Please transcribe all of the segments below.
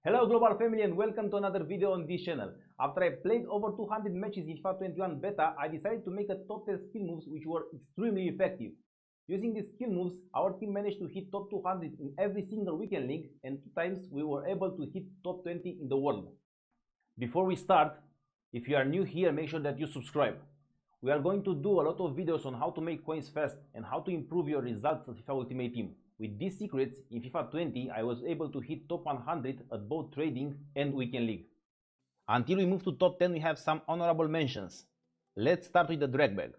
Hello global family and welcome to another video on this channel. After I played over 200 matches in FIFA 21 beta, I decided to make a top 10 skill moves which were extremely effective. Using these skill moves, our team managed to hit top 200 in every single weekend league and 2 times we were able to hit top 20 in the world. Before we start, if you are new here, make sure that you subscribe. We are going to do a lot of videos on how to make coins fast and how to improve your results at FIFA Ultimate Team. With these secrets, in FIFA 20 I was able to hit top 100 at both trading and weekend league. Until we move to top 10 we have some honorable mentions. Let's start with the drag bag.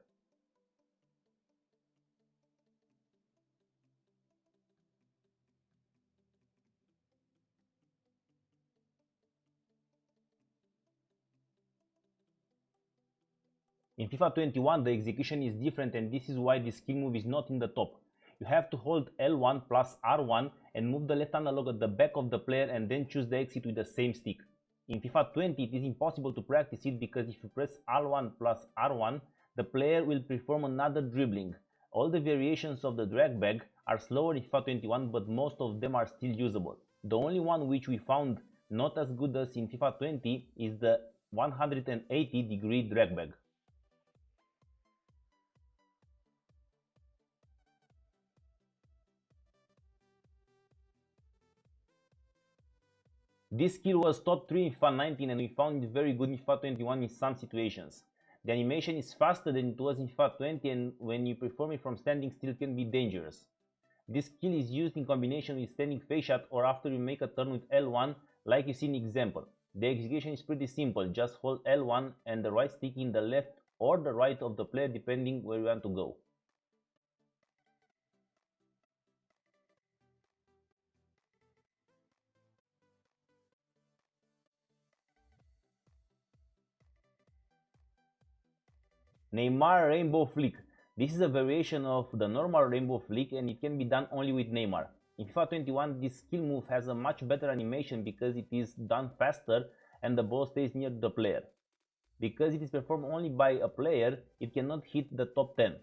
In FIFA 21 the execution is different and this is why this skill move is not in the top. You have to hold L1 plus R1 and move the left analog at the back of the player and then choose the exit with the same stick. In FIFA 20 it is impossible to practice it because if you press R1 plus R1 the player will perform another dribbling. All the variations of the drag bag are slower in FIFA 21 but most of them are still usable. The only one which we found not as good as in FIFA 20 is the 180-degree drag bag. This skill was top 3 in FIFA 19 and we found it very good in FIFA 21 in some situations. The animation is faster than it was in FIFA 20 and when you perform it from standing still can be dangerous. This skill is used in combination with standing face shot or after you make a turn with L1 like you see in the example. The execution is pretty simple, just hold L1 and the right stick in the left or the right of the player depending where you want to go. Neymar Rainbow Flick. This is a variation of the normal Rainbow Flick and it can be done only with Neymar. In FIFA 21 this skill move has a much better animation because it is done faster and the ball stays near the player. Because it is performed only by a player, it cannot hit the top 10.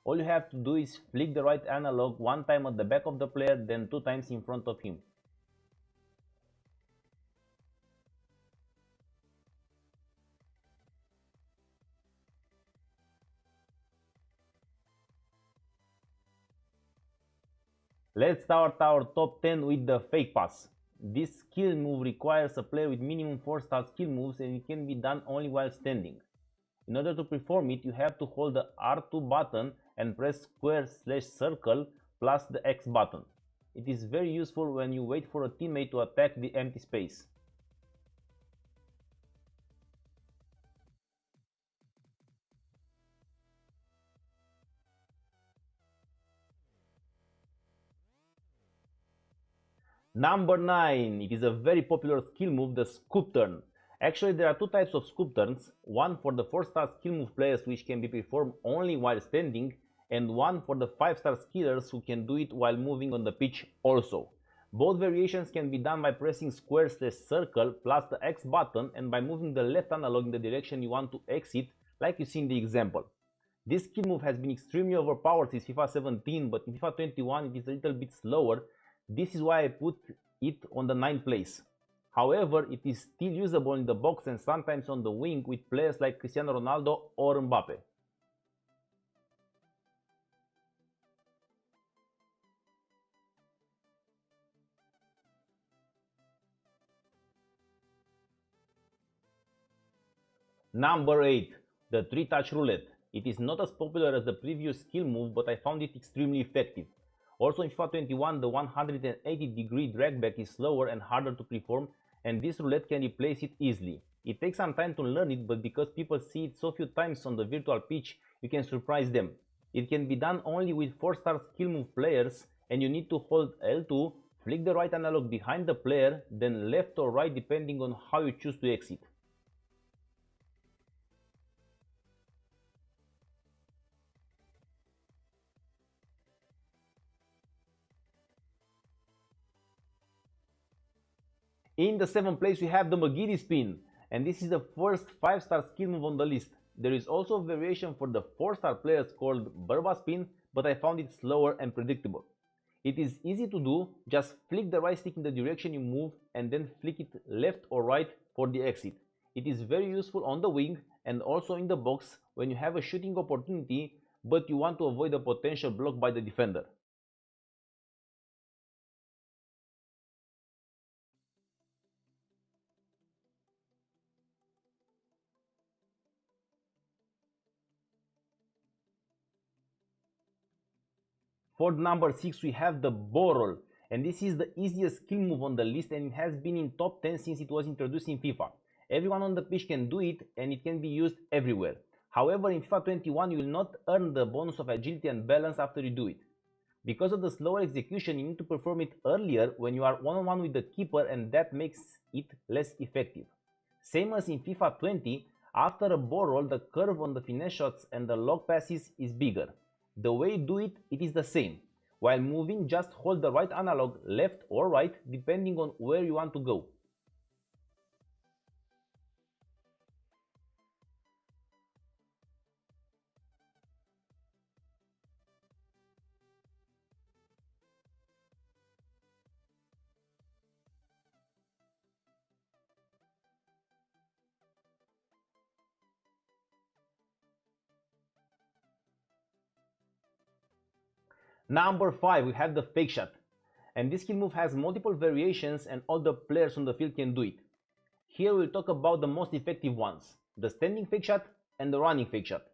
All you have to do is flick the right analog one time at the back of the player, then 2 times in front of him. Let's start our top 10 with the fake pass. This skill move requires a player with minimum 4-star skill moves and it can be done only while standing. In order to perform it, you have to hold the R2 button and press square/circle plus the X button. It is very useful when you wait for a teammate to attack the empty space. Number 9. It is a very popular skill move, the scoop turn. Actually, there are 2 types of scoop turns, one for the 4-star skill move players which can be performed only while standing, and one for the 5-star skillers who can do it while moving on the pitch also. Both variations can be done by pressing square/circle plus the X button and by moving the left analog in the direction you want to exit, like you see in the example. This skill move has been extremely overpowered since FIFA 17, but in FIFA 21 it is a little bit slower. This is why I put it on the 9th place. However, it is still usable in the box and sometimes on the wing with players like Cristiano Ronaldo or Mbappe. Number 8. The 3-touch roulette. It is not as popular as the previous skill move, but I found it extremely effective. Also in FIFA 21 the 180-degree drag back is slower and harder to perform and this roulette can replace it easily. It takes some time to learn it, but because people see it so few times on the virtual pitch, you can surprise them. It can be done only with 4-star skill move players and you need to hold L2, flick the right analog behind the player, then left or right depending on how you choose to exit. In the 7th place we have the McGiddy spin, and this is the first 5-star skill move on the list. There is also a variation for the 4-star players called Burba spin, but I found it slower and predictable. It is easy to do, just flick the right stick in the direction you move and then flick it left or right for the exit. It is very useful on the wing and also in the box when you have a shooting opportunity but you want to avoid a potential block by the defender. For number 6 we have the ball roll, and this is the easiest skill move on the list and it has been in top 10 since it was introduced in FIFA. Everyone on the pitch can do it and it can be used everywhere. However, in FIFA 21 you will not earn the bonus of agility and balance after you do it. Because of the slower execution, you need to perform it earlier when you are one-on-one with the keeper and that makes it less effective. Same as in FIFA 20, after a ball roll the curve on the finesse shots and the long passes is bigger. The way you do it, it is the same. While moving, just hold the right analog left or right depending on where you want to go. Number 5, we have the fake shot. And this skill move has multiple variations and all the players on the field can do it. Here we'll talk about the most effective ones, the standing fake shot and the running fake shot.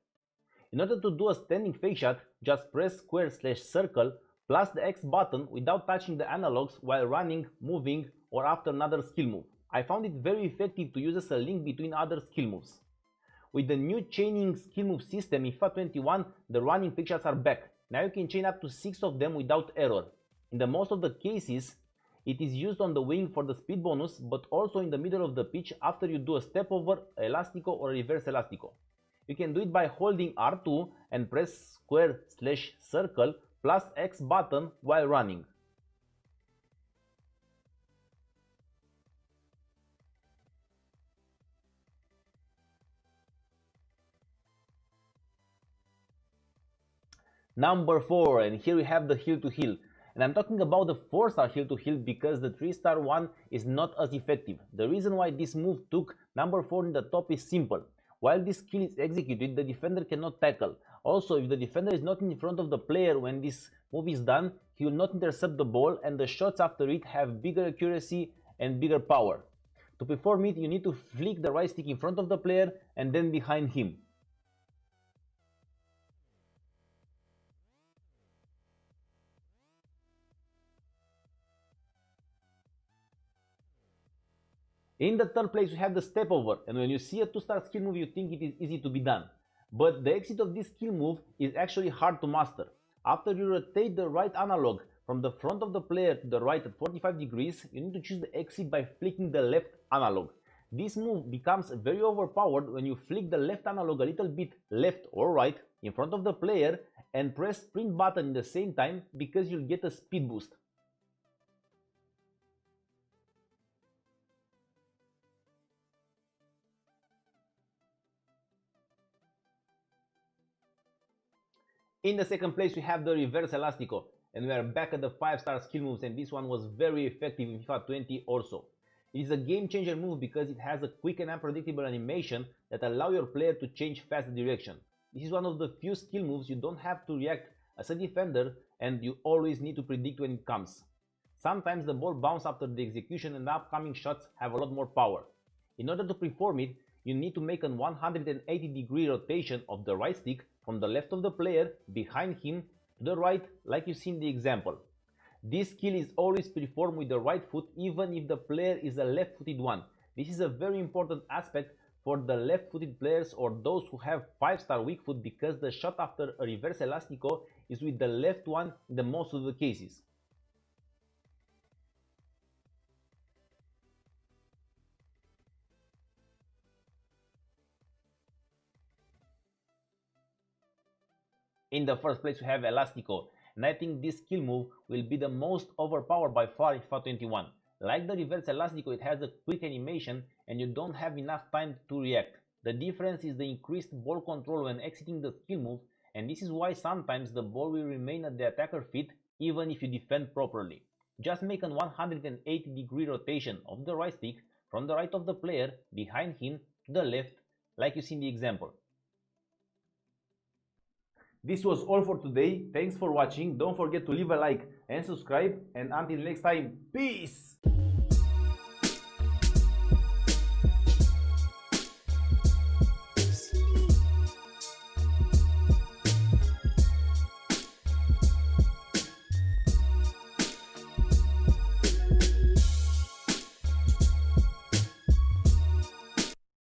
In order to do a standing fake shot, just press square/circle plus the X button without touching the analogs while running, moving or after another skill move. I found it very effective to use as a link between other skill moves. With the new chaining skill move system in FIFA 21, the running fake shots are back. Now you can chain up to 6 of them without error. In the most of the cases, it is used on the wing for the speed bonus, but also in the middle of the pitch after you do a step over, elastico or reverse elastico. You can do it by holding R2 and press square/circle plus X button while running. Number 4, and here we have the heel to heel. And I'm talking about the 4-star heel to heel because the 3-star one is not as effective. The reason why this move took number 4 in the top is simple. While this skill is executed, the defender cannot tackle. Also, if the defender is not in front of the player when this move is done, he will not intercept the ball and the shots after it have bigger accuracy and bigger power. To perform it, you need to flick the right stick in front of the player and then behind him. In the third place, we have the step over, and when you see a 2-star skill move, you think it is easy to be done. But the exit of this skill move is actually hard to master. After you rotate the right analog from the front of the player to the right at 45 degrees, you need to choose the exit by flicking the left analog. This move becomes very overpowered when you flick the left analog a little bit left or right in front of the player and press sprint button in the same time because you'll get a speed boost. In the second place we have the reverse elastico, and we are back at the 5-star skill moves, and this one was very effective in FIFA 20 also. It is a game changer move because it has a quick and unpredictable animation that allow your player to change fast direction. This is one of the few skill moves you don't have to react as a defender and you always need to predict when it comes. Sometimes the ball bounces after the execution and the upcoming shots have a lot more power. In order to perform it, you need to make a 180-degree rotation of the right stick from the left of the player behind him to the right, like you see in the example. This skill is always performed with the right foot even if the player is a left-footed one. This is a very important aspect for the left-footed players or those who have 5-star weak foot because the shot after a reverse elastico is with the left one in the most of the cases. In the first place we have Elastico, and I think this skill move will be the most overpowered by far in FIFA 21. Like the reverse Elastico, it has a quick animation and you don't have enough time to react. The difference is the increased ball control when exiting the skill move, and this is why sometimes the ball will remain at the attacker feet even if you defend properly. Just make an 180-degree rotation of the right stick from the right of the player behind him to the left, like you see in the example. This was all for today. Thanks for watching. Don't forget to leave a like and subscribe. And until next time, peace!